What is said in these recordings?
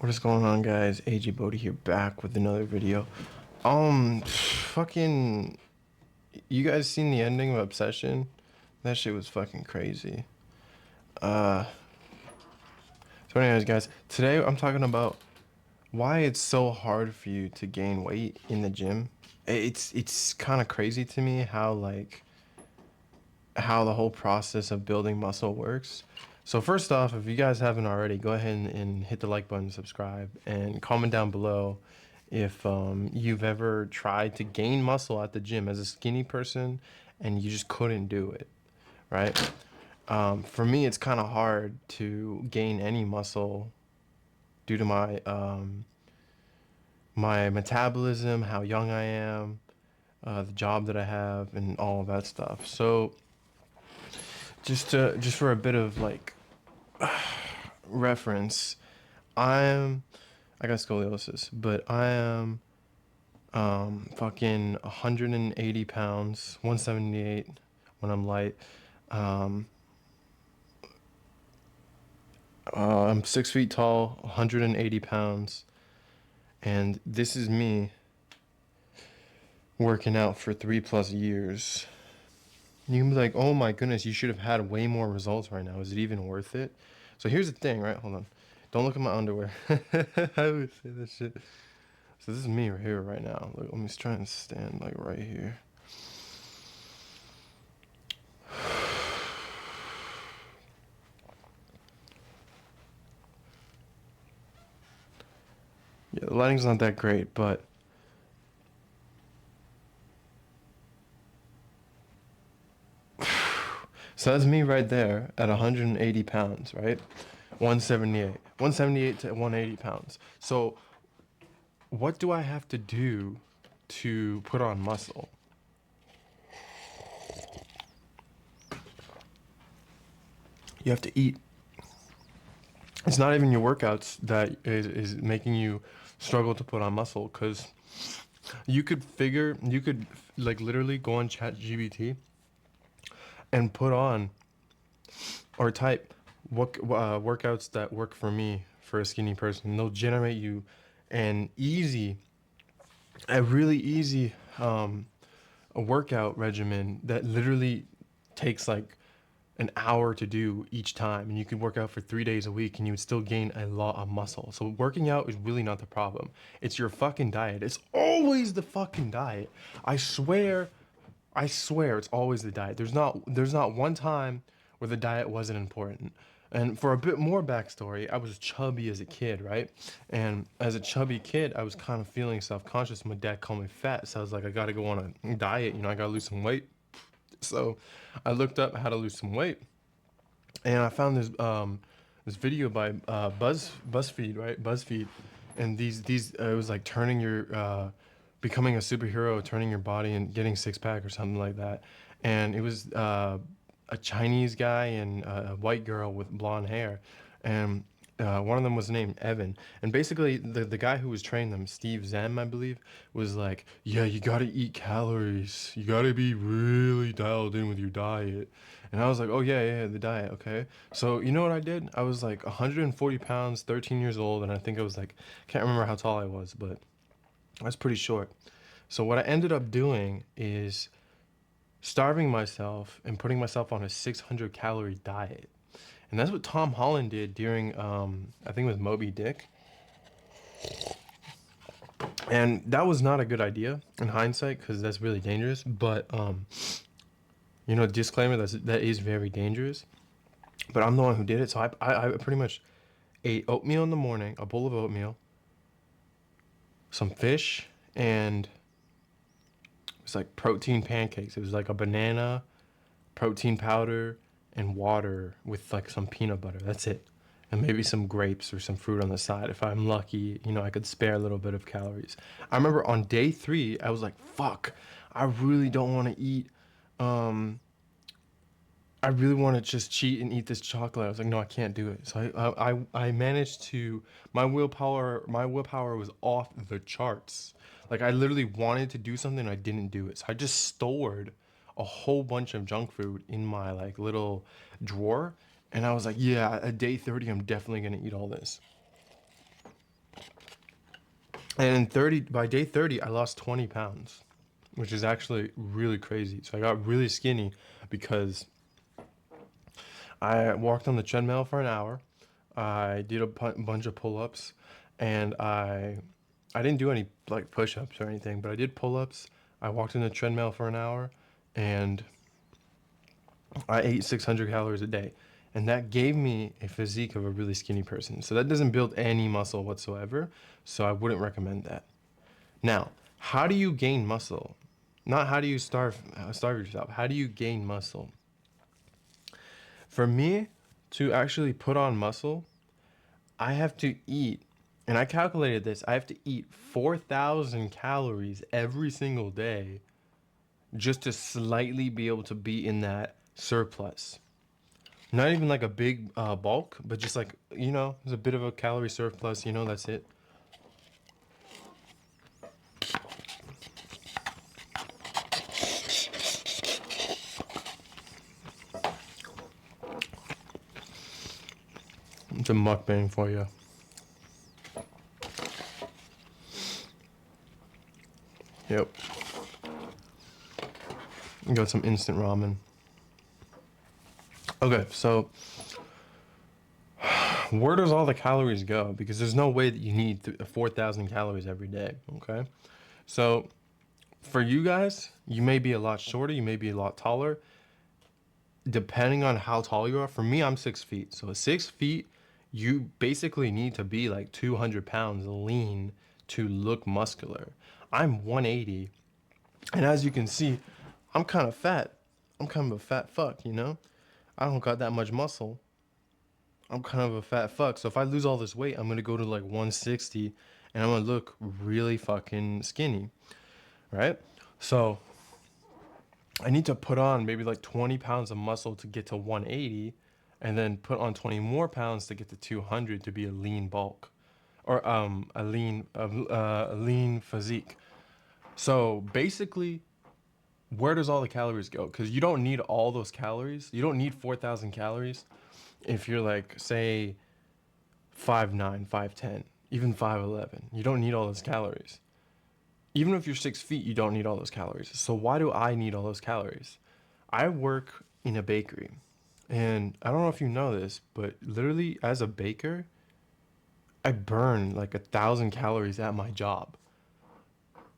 What is going on, guys? AG Bodhi here, back with another video. Fucking, you guys seen the ending of Obsession? That shit was fucking crazy. Uh, so anyways, guys, today I'm talking about why it's so hard for you to gain weight in the gym. It's kind of crazy to me how the whole process of building muscle works. So first off, if you guys haven't already, go ahead and hit the like button, subscribe, and comment down below if you've ever tried to gain muscle at the gym as a skinny person and you just couldn't do it, right? For me, it's kind of hard to gain any muscle due to my metabolism, how young I am, the job that I have, and all of that stuff. So just for a bit of like reference, I'm I got scoliosis, but I am fucking 180 pounds, 178 when I'm light. Um, I'm 6 feet tall, 180 pounds, and this is me working out for 3+ years. You can be like, oh my goodness, you should have had way more results right now. Is it even worth it? So here's the thing, right? Hold on. Don't look at my underwear. I would say this shit. So this is me right here right now. Look, let me try and stand like right here. Yeah, the lighting's not that great, but so that's me right there at 180 pounds, right? 178. 178 to 180 pounds. So what do I have to do to put on muscle? You have to eat. It's not even your workouts that is making you struggle to put on muscle, because you could like literally go on ChatGPT and put on or type workouts that work for me for a skinny person. They'll generate you an easy, a really easy a workout regimen that literally takes like an hour to do each time, and you could work out for 3 days a week and you would still gain a lot of muscle. So working out is really not the problem. It's your fucking diet. It's always the fucking diet. I swear it's always the diet. There's not one time where the diet wasn't important. And for a bit more backstory, I was chubby as a kid, right? And as a chubby kid, I was kind of feeling self-conscious. My dad called me fat, so I was like, I gotta go on a diet. I gotta lose some weight. So I looked up how to lose some weight, and I found this video by BuzzFeed, right? BuzzFeed, and these it was like turning your becoming a superhero, turning your body and getting six pack or something like that. And it was a Chinese guy and a white girl with blonde hair, and one of them was named Evan. And basically, the guy who was training them, Steve Zem, I believe, was like, yeah, you gotta eat calories. You gotta be really dialed in with your diet. And I was like, oh, yeah, yeah, the diet, okay. So, you know what I did? I was like 140 pounds, 13 years old, and I think I was like, can't remember how tall I was, but I was pretty short. So, what I ended up doing is starving myself and putting myself on a 600 calorie diet. And that's what Tom Holland did during, I think it was Moby Dick. And that was not a good idea in hindsight, because that's really dangerous. But, disclaimer, that is very dangerous. But I'm the one who did it. So I pretty much ate oatmeal in the morning, a bowl of oatmeal, some fish, and it was like protein pancakes. It was like a banana, protein powder, and water with like some peanut butter. That's it. And maybe some grapes or some fruit on the side. If I'm lucky, I could spare a little bit of calories. I remember on day 3, I was like, fuck, I really don't want to eat. Um, I really want to just cheat and eat this chocolate. I was like, no, I can't do it. So I managed to, my willpower was off the charts. Like I literally wanted to do something and I didn't do it. So I just stored a whole bunch of junk food in my like little drawer. And I was like, yeah, at day 30, I'm definitely going to eat all this. And by day 30, I lost 20 pounds, which is actually really crazy. So I got really skinny because I walked on the treadmill for an hour. I did a bunch of pull-ups, and I didn't do any like push-ups or anything, but I did pull-ups. I walked on the treadmill for an hour, and I ate 600 calories a day. And that gave me a physique of a really skinny person. So that doesn't build any muscle whatsoever. So I wouldn't recommend that. Now, how do you gain muscle? Not how do you starve yourself. How do you gain muscle? For me to actually put on muscle, I have to eat, and I calculated this. I have to eat 4,000 calories every single day just to slightly be able to be in that surplus. Not even like a big bulk, but just like, there's a bit of a calorie surplus, that's it. It's a mukbang for you. Yep. Got some instant ramen. Okay, so where does all the calories go? Because there's no way that you need 4,000 calories every day, okay? So for you guys, you may be a lot shorter, you may be a lot taller, depending on how tall you are. For me, I'm 6 feet. So at 6 feet, you basically need to be like 200 pounds lean to look muscular. I'm 180, and as you can see, I'm kind of fat. I'm kind of a fat fuck, I don't got that much muscle. I'm kind of a fat fuck. So if I lose all this weight, I'm gonna go to like 160, and I'm gonna look really fucking skinny, right? So I need to put on maybe like 20 pounds of muscle to get to 180, and then put on 20 more pounds to get to 200 to be a lean bulk, or a lean physique. So basically, where does all the calories go? Because you don't need all those calories. You don't need 4,000 calories if you're like, say, 5'9", 5'10", even 5'11". You don't need all those calories. Even if you're 6 feet, you don't need all those calories. So why do I need all those calories? I work in a bakery, and I don't know if you know this, but literally as a baker, I burn like 1,000 calories at my job.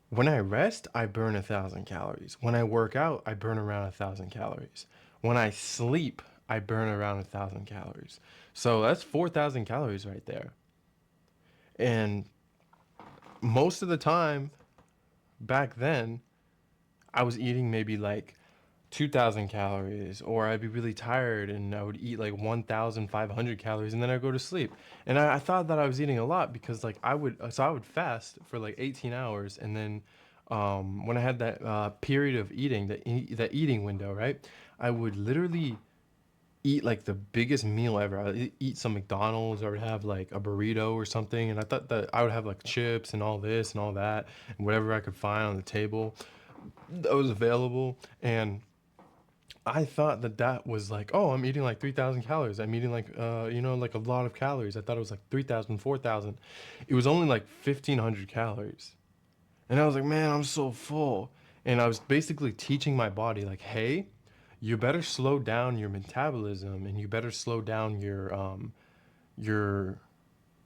When I rest, I burn 1,000 calories. When I work out, I burn around 1,000 calories. When I sleep, I burn around 1,000 calories. So that's 4,000 calories right there. And most of the time back then, I was eating maybe like 2,000 calories, or I'd be really tired and I would eat like 1,500 calories and then I'd go to sleep. And I thought that I was eating a lot because like I would fast for like 18 hours. And then when I had that period of eating, that eating window, right? I would literally eat like the biggest meal ever. I would eat some McDonald's, or I would have like a burrito or something. And I thought that I would have like chips and all this and all that and whatever I could find on the table that was available. And I thought that that was like, oh, I'm eating like 3,000 calories. I'm eating like, like a lot of calories. I thought it was like 3,000, 4,000. It was only like 1,500 calories. And I was like, man, I'm so full. And I was basically teaching my body, like, hey, you better slow down your metabolism, and you better slow down your your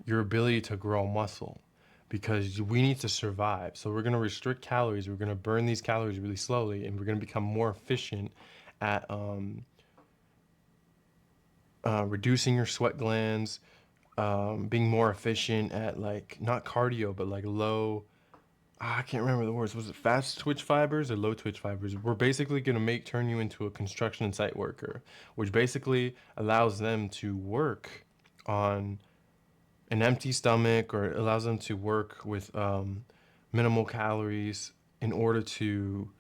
ability to grow muscle, because we need to survive. So we're going to restrict calories. We're going to burn these calories really slowly, and we're going to become more efficient at reducing your sweat glands, being more efficient at like not cardio, but like low. I can't remember the words. Was it fast twitch fibers or low twitch fibers? We're basically gonna turn you into a construction site worker, which basically allows them to work on an empty stomach, or allows them to work with minimal calories in order to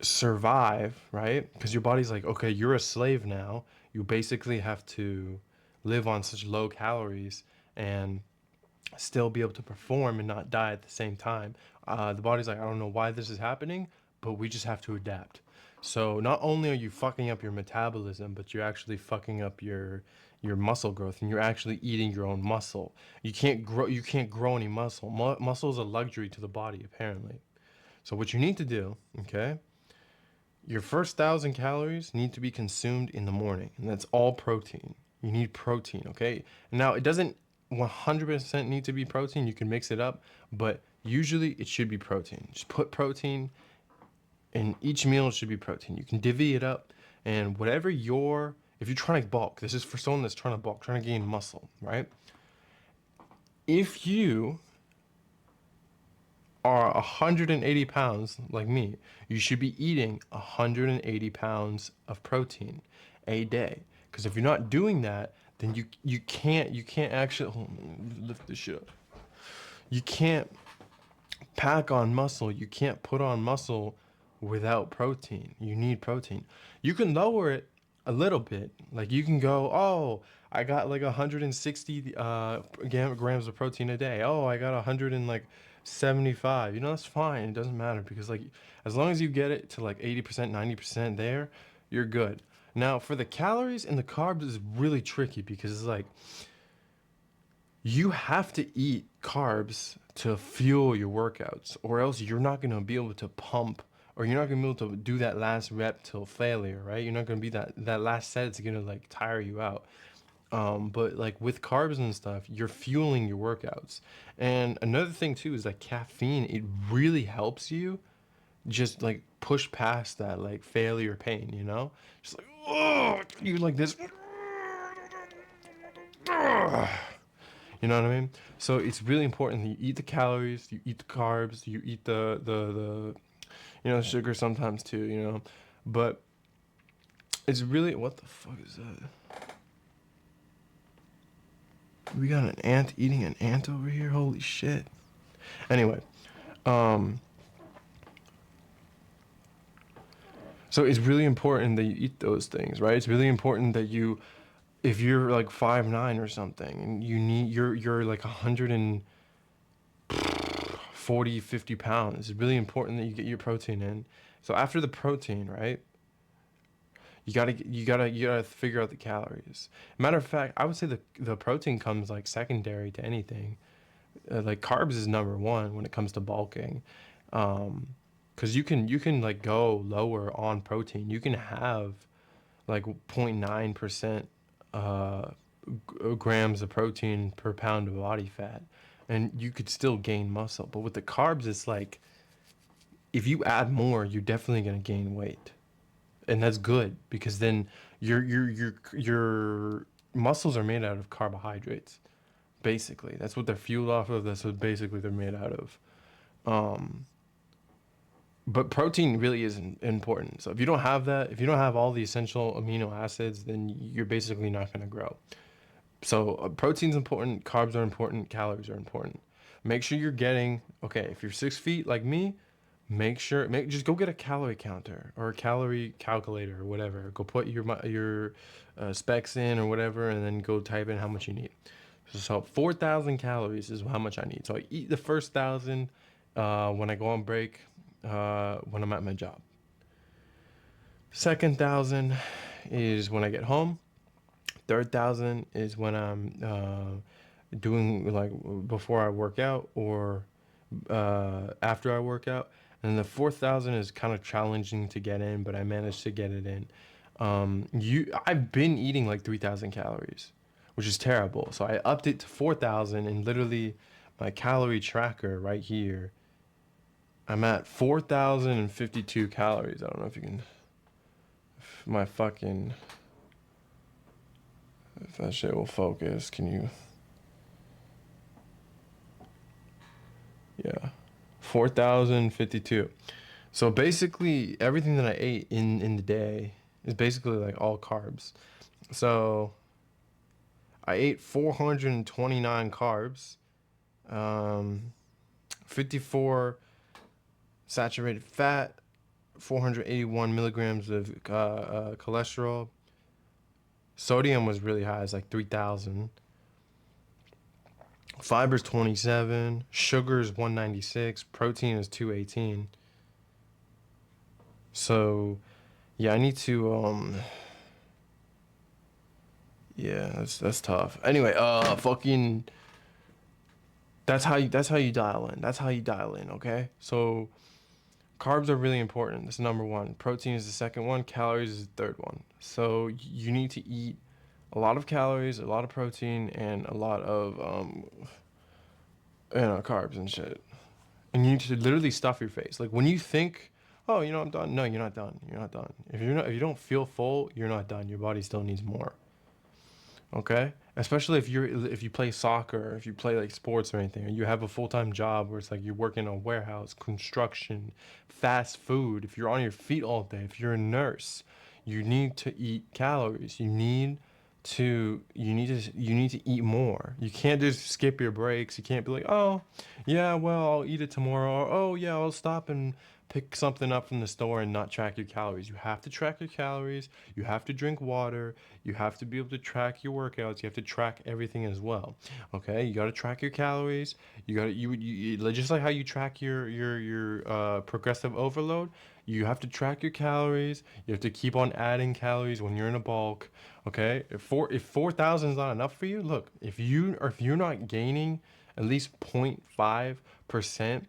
survive, right? Because your body's like, okay, you're a slave now. You basically have to live on such low calories and still be able to perform and not die at the same time. The body's like, I don't know why this is happening, but we just have to adapt. So not only are you fucking up your metabolism, but you're actually fucking up your muscle growth, and you're actually eating your own muscle. You can't grow any muscle. Muscle is a luxury to the body, apparently. So what you need to do, okay, your first 1,000 calories need to be consumed in the morning, and that's all protein. You need protein, okay? Now, it doesn't 100% need to be protein. You can mix it up, but usually it should be protein. Just put protein in each meal, it should be protein. You can divvy it up, and whatever if you're trying to bulk, this is for someone that's trying to bulk, trying to gain muscle, right? If you are 180 pounds like me, you should be eating 180 pounds of protein a day. Because if you're not doing that, then you can't actually hold on, lift this shit up. You can't pack on muscle. You can't put on muscle without protein. You need protein. You can lower it a little bit. Like you can go, oh, I got like 160 grams of protein a day. Oh, I got 100 and like 75. That's fine. It doesn't matter because like as long as you get it to like 80%, 90% there, you're good. Now, for the calories and the carbs is really tricky because it's like you have to eat carbs to fuel your workouts, or else you're not going to be able to pump, or you're not going to be able to do that last rep till failure, right? You're not going to be that last set. It's going to like tire you out. But like with carbs and stuff, you're fueling your workouts. And another thing too is that caffeine, it really helps you just like push past that like failure pain, Just like, oh, you like this. You know what I mean? So it's really important that you eat the calories, you eat the carbs, you eat the sugar sometimes too, But it's really, what the fuck is that? We got an ant eating an ant over here? Holy shit. Anyway, um, so it's really important that you eat those things, right? It's really important that if you're like 5'9" or something, and you're like 140, 50 pounds, it's really important that you get your protein in. So after the protein, right? You gotta figure out the calories. Matter of fact, I would say the protein comes like secondary to anything. Like carbs is number one when it comes to bulking. Um, because you can like go lower on protein. You can have like 0.9% uh grams of protein per pound of body fat, and you could still gain muscle. But with the carbs, it's like if you add more, you're definitely gonna gain weight, and that's good because then your muscles are made out of carbohydrates. Basically, that's what they're fueled off of. That's what basically they're made out of. Um, but protein really is important. So if you don't have that, if you don't have all the essential amino acids, then you're basically not going to grow. So protein's important, carbs are important, calories are important. Make sure you're getting, okay, if you're 6 feet like me, just go get a calorie counter or a calorie calculator or whatever. Go put your specs in or whatever, and then go type in how much you need. So 4,000 calories is how much I need. So I eat the first 1,000 when I go on break, when I'm at my job. Second 1,000 is when I get home. Third 1,000 is when I'm doing like before I work out or after I work out. And the 4,000 is kind of challenging to get in, but I managed to get it in. I've been eating like 3,000 calories, which is terrible. So I upped it to 4,000, and literally my calorie tracker right here, I'm at 4,052 calories. I don't know if you can, if my fucking, if that shit will focus. Can you? Yeah, 4,052. So basically, everything that I ate in the day is basically like all carbs. So I ate 429 carbs, um, 54 saturated fat, 481 milligrams of cholesterol. Sodium was really high, it's like 3,000. Fiber's 27, sugar's 196, protein is 218. So, yeah, I need to Yeah, that's tough. Anyway, fucking that's how you dial in. That's how you dial in, okay? So carbs are really important. That's number one. Protein is the second one. Calories is the third one. So you need to eat a lot of calories, a lot of protein, and a lot of carbs and shit. And you need to literally stuff your face. Like when you think, oh, I'm done. No, you're not done. You're not done. If you don't feel full, you're not done. Your body still needs more. Okay? Especially if you play soccer, if you play like sports or anything, or you have a full-time job where it's like you're working in a warehouse, construction, fast food, if you're on your feet all day, if you're a nurse, you need to eat calories. You need to eat more. You can't just skip your breaks. You can't be like, "Oh, yeah, well, I'll eat it tomorrow." Or, "Oh, yeah, I'll stop and pick something up from the store and not track your calories." You have to track your calories. You have to drink water. You have to be able to track your workouts. You have to track everything as well. Okay? You got to track your calories. You got to just like how you track your progressive overload, you have to track your calories. You have to keep on adding calories when you're in a bulk. Okay? If 4,000 is not enough for you, look, if you're not gaining at least 0.5%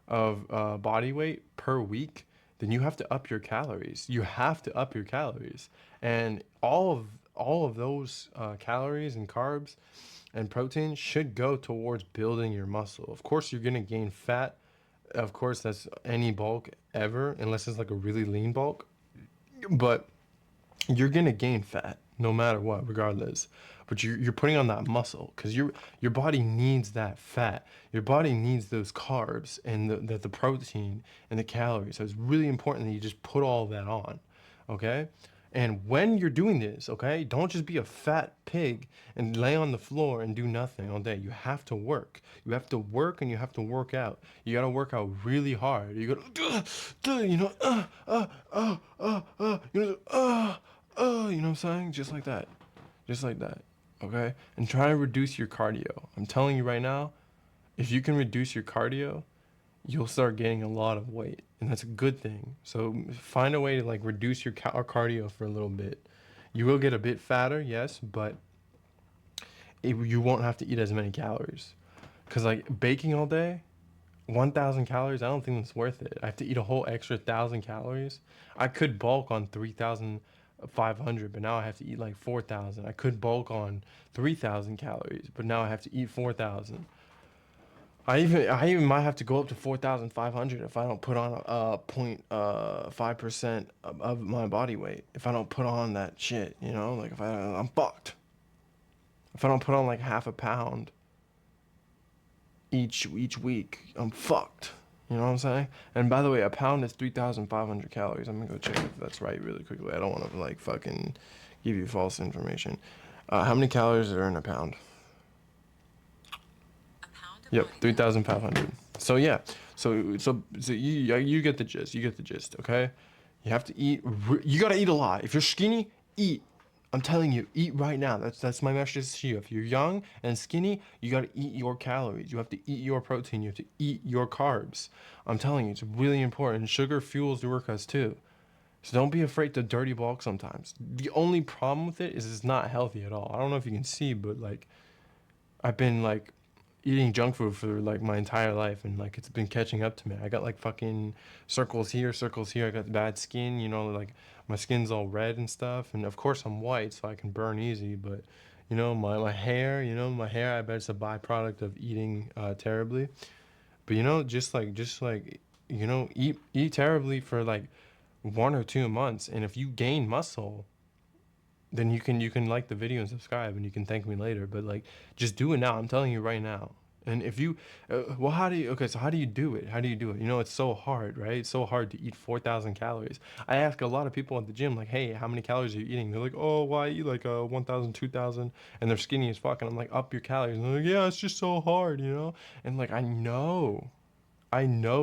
of body weight per week, then you have to up your calories. You have to up your calories, and all of those calories and carbs and protein should go towards building your muscle. Of course, you're gonna gain fat. Of course, that's any bulk ever, unless it's like a really lean bulk. But you're gonna gain fat no matter what, regardless. But you're putting on that muscle because your body needs that fat. Your body needs those carbs and the protein and the calories. So it's really important that you just put all of that on, okay? And when you're doing this, okay, don't just be a fat pig and lay on the floor and do nothing all day. You have to work. You have to work and you have to work out. You gotta work out really hard. You gotta, you know what I'm saying? Just like that. Just like that. Okay? And try to reduce your cardio. I'm telling you right now, if you can reduce your cardio, you'll start gaining a lot of weight. And that's a good thing. So find a way to like reduce your cardio for a little bit. You will get a bit fatter, yes, but you won't have to eat as many calories. Because like baking all day, 1,000 calories, I don't think it's worth it. I have to eat a whole extra 1,000 calories. I could bulk on 3,500, but now I have to eat like 4,000. I could bulk on 3,000 calories, but now I have to eat 4,000. I even might have to go up to 4,500 if I don't put on a 0.5% of my body weight. If I don't put on that shit, like I'm fucked. If I don't put on like half a pound each week, I'm fucked. You know what I'm saying? And by the way, a pound is 3,500 calories. I'm gonna go check if that's right really quickly. I don't want to like fucking give you false information. How many calories are in a pound? Yep, 3,500. So yeah, so you get the gist. You get the gist. Okay, you have to eat. You gotta eat a lot. If you're skinny, eat. I'm telling you, eat right now. That's my message to you. If you're young and skinny, you gotta eat your calories. You have to eat your protein. You have to eat your carbs. I'm telling you, it's really important. Sugar fuels your workouts too. So don't be afraid to dirty bulk sometimes. The only problem with it is it's not healthy at all. I don't know if you can see, but like I've been like eating junk food for like my entire life and like it's been catching up to me. I got like fucking circles here, circles here. I got bad skin, like my skin's all red and stuff. And of course I'm white so I can burn easy, but my hair, I bet it's a byproduct of eating terribly. But just like eat terribly for like 1 or 2 months and if you gain muscle then you can like the video and subscribe and you can thank me later, but like just do it now. I'm telling you right now. And if you well, how do you do it? How do you do it? It's so hard, right? It's so hard to eat 4,000 calories. I ask a lot of people at the gym like, hey, how many calories are you eating? They're like, oh, well, I eat like 1,000, 2,000, and they're skinny as fuck, and I'm like, up your calories, and they're like, yeah, it's just so hard. And like I know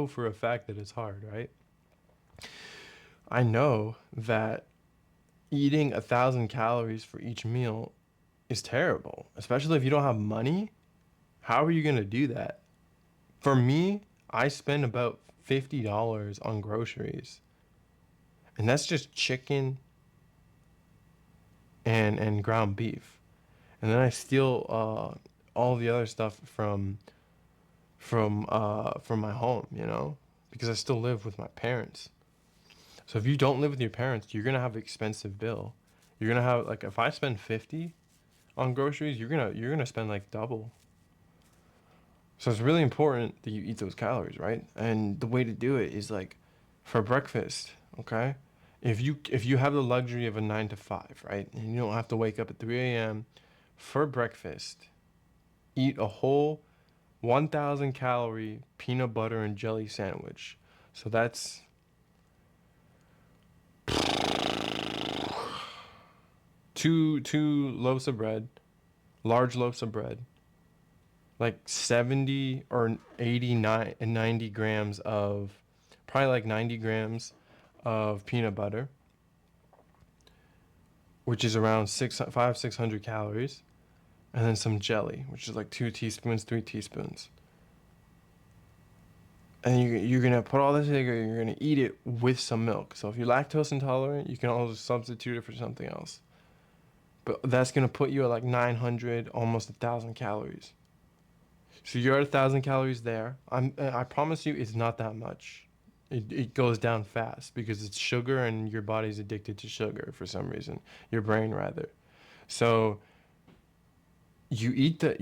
for a fact that it's hard, right? I know that eating 1,000 calories for each meal is terrible, especially if you don't have money. How are you gonna do that? For me, I spend about $50 on groceries, and that's just chicken and ground beef. and then I steal all the other stuff from my home, you know, because I still live with my parents. So if you don't live with your parents, you're gonna have an expensive bill. You're gonna have like if I spend 50 on groceries, you're gonna spend like double. So it's really important that you eat those calories, right? And the way to do it is like for breakfast, okay? If you have the luxury of a 9 to 5, right? And you don't have to wake up at 3 a.m. for breakfast, eat a whole 1,000 calorie peanut butter and jelly sandwich. So that's two loaves of bread, large loaves of bread, like 70 or 89 and 90 grams of probably like 90 grams of peanut butter, which is around 600 calories, and then some jelly, which is like 2 teaspoons, 3 teaspoons. And you're gonna put all this together. You're gonna eat it with some milk. So if you're lactose intolerant, you can also substitute it for something else. But that's gonna put you at like 900, almost 1,000 calories. So you're at 1,000 calories there. I promise you, it's not that much. It goes down fast because it's sugar and your body's addicted to sugar for some reason. Your brain rather. So you eat the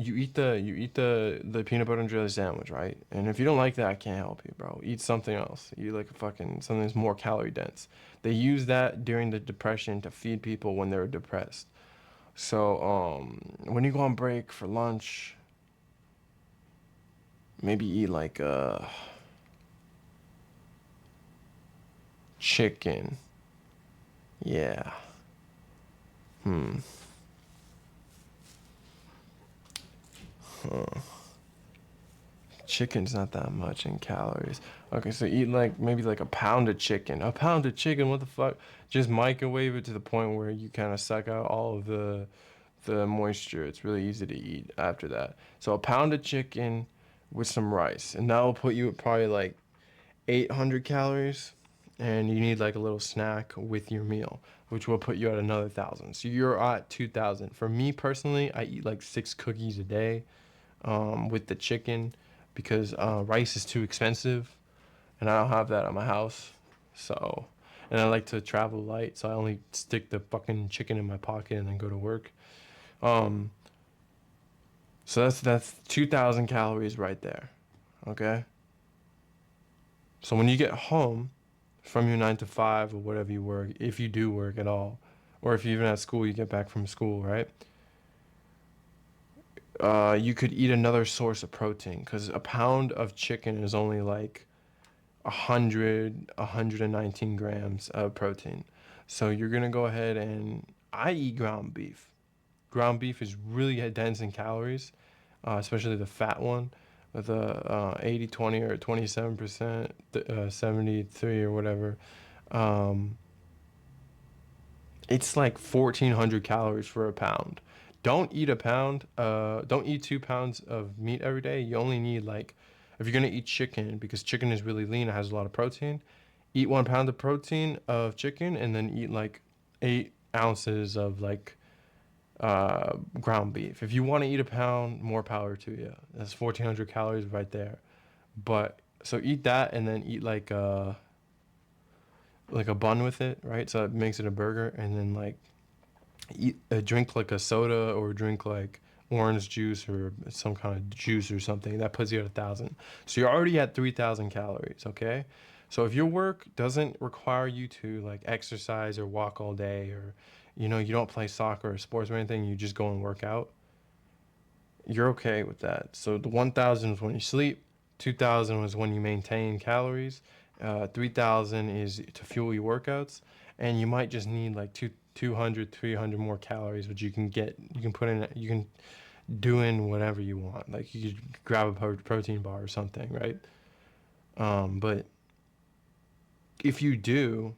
peanut butter and jelly sandwich, right? And if you don't like that, I can't help you, bro. Eat something else. Eat like a fucking something that's more calorie dense. They use that during the depression to feed people when they're depressed. So when you go on break for lunch, maybe eat like chicken. Yeah. Hmm. Chicken's not that much in calories. Okay, so eat like maybe like a pound of chicken. A pound of chicken, what the fuck? Just microwave it to the point where you kind of suck out all of the moisture. It's really easy to eat after that. So a pound of chicken with some rice, and that will put you at probably like 800 calories. And you need like a little snack with your meal, which will put you at another 1,000. So you're at 2,000. For me personally, I eat like 6 cookies a day with the chicken because rice is too expensive and I don't have that at my house. So, and I like to travel light, so I only stick the fucking chicken in my pocket and then go to work. Um, so that's 2,000 calories right there. Okay. So when you get home from your 9 to 5 or whatever you work, if you do work at all, or if you're even at school, you get back from school, right? You could eat another source of protein because a pound of chicken is only like 119 grams of protein. So you're gonna go ahead and I eat ground beef. Ground beef is really dense in calories, especially the fat one with a 80-20 or 27%, 73 or whatever. Um, it's like 1,400 calories for a pound. Don't eat a pound. Don't eat 2 pounds of meat every day. You only need like, if you're gonna eat chicken, because chicken is really lean, it has a lot of protein. Eat 1 pound of protein of chicken, and then eat like 8 ounces of like ground beef. If you want to eat a pound, more power to you. That's 1,400 calories right there. But so eat that, and then eat like a bun with it, right? So it makes it a burger, and then like eat drink like a soda or drink like orange juice or some kind of juice or something that puts you at 1,000. So you're already at 3,000 calories. Okay, so if your work doesn't require you to like exercise or walk all day, or you don't play soccer or sports or anything, you just go and work out, you're okay with that. So the 1,000 is when you sleep, 2,000 was when you maintain calories, 3,000 is to fuel your workouts, and you might just need like 200, 300 more calories, which you can put in, you can do in whatever you want. Like you could grab a protein bar or something, right? But if you do,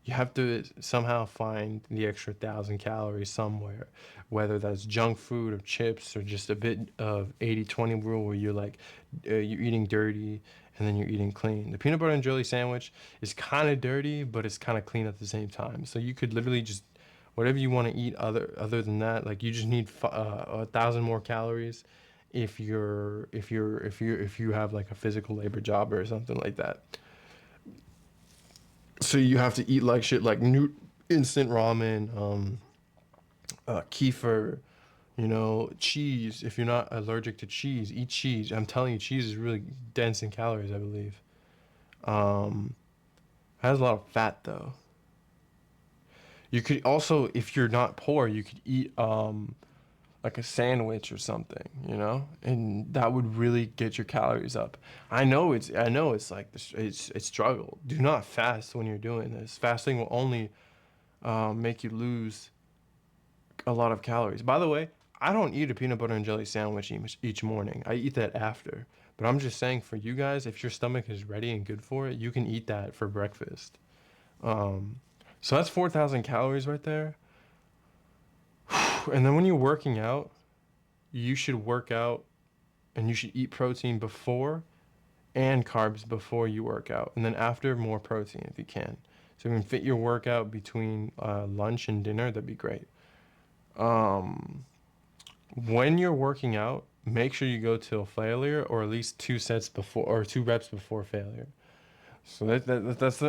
you have to somehow find the extra 1,000 calories somewhere, whether that's junk food or chips or just a bit of 80-20 rule where you're like, you're eating dirty and then you're eating clean. The peanut butter and jelly sandwich is kind of dirty, but it's kind of clean at the same time. So you could literally just Whatever you want to eat other than that, like you just need 1,000 more calories if you have like a physical labor job or something like that. So you have to eat like shit like new instant ramen, kefir, cheese. If you're not allergic to cheese, eat cheese. I'm telling you, cheese is really dense in calories, I believe. Um, has a lot of fat though. You could also, if you're not poor, you could eat like a sandwich or something, and that would really get your calories up. I know it's like this, it's struggle. Do not fast when you're doing this. Fasting will only make you lose a lot of calories. By the way, I don't eat a peanut butter and jelly sandwich each morning. I eat that after. But I'm just saying for you guys, if your stomach is ready and good for it, you can eat that for breakfast. Um, so that's 4,000 calories right there. And then when you're working out, you should work out and you should eat protein before and carbs before you work out. And then after, more protein if you can. So if you can fit your workout between lunch and dinner, that'd be great. Um, when you're working out, make sure you go till failure or at least 2 sets before or 2 reps before failure. So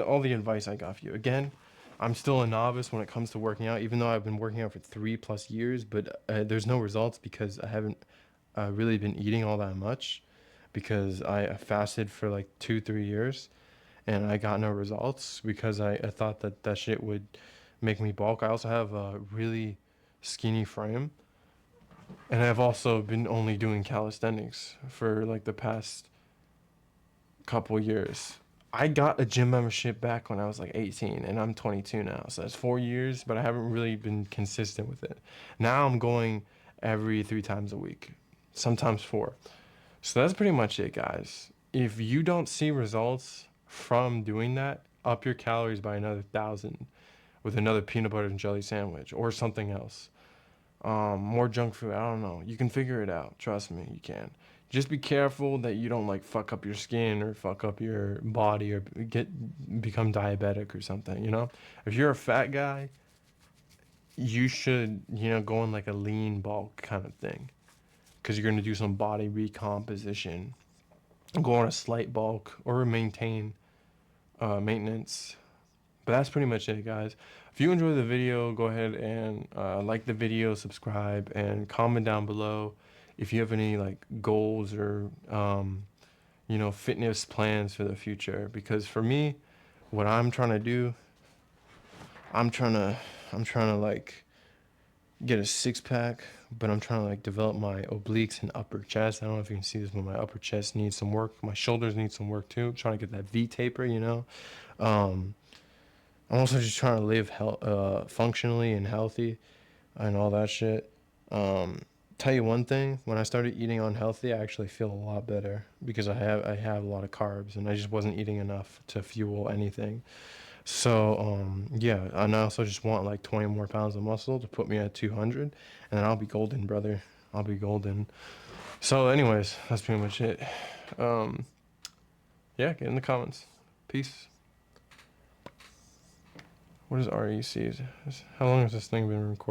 all the advice I got for you. Again, I'm still a novice when it comes to working out, even though I've been working out for 3+ years, but there's no results because I haven't really been eating all that much because I fasted for like 2, 3 years and I got no results because I thought that shit would make me bulk. I also have a really skinny frame. And I've also been only doing calisthenics for like the past couple years. I got a gym membership back when I was like 18 and I'm 22 now. So that's 4 years, but I haven't really been consistent with it. Now I'm going every 3 times a week, sometimes four. So that's pretty much it, guys. If you don't see results from doing that, up your calories by another 1,000 with another peanut butter and jelly sandwich or something else. More junk food. I don't know. You can figure it out. Trust me, you can. Just be careful that you don't like fuck up your skin or fuck up your body or become diabetic or something. If you're a fat guy, you should go on like a lean bulk kind of thing because you're gonna do some body recomposition. Go on a slight bulk or maintain maintenance. But that's pretty much it, guys. If you enjoyed the video, go ahead and like the video, subscribe, and comment down below if you have any like goals or fitness plans for the future. Because for me, what I'm trying to do, I'm trying to like get a 6 pack, but I'm trying to like develop my obliques and upper chest. I don't know if you can see this, but my upper chest needs some work. My shoulders need some work too. I'm trying to get that V taper. Um, I'm also just trying to live functionally and healthy and all that shit. Um, Tell you one thing, when I started eating unhealthy, I actually feel a lot better because I have a lot of carbs and I just wasn't eating enough to fuel anything. So yeah, and I also just want like 20 more pounds of muscle to put me at 200, and then I'll be golden, brother. I'll be golden. So, anyways, that's pretty much it. Um, yeah, get in the comments. Peace. What is REC? How long has this thing been recorded?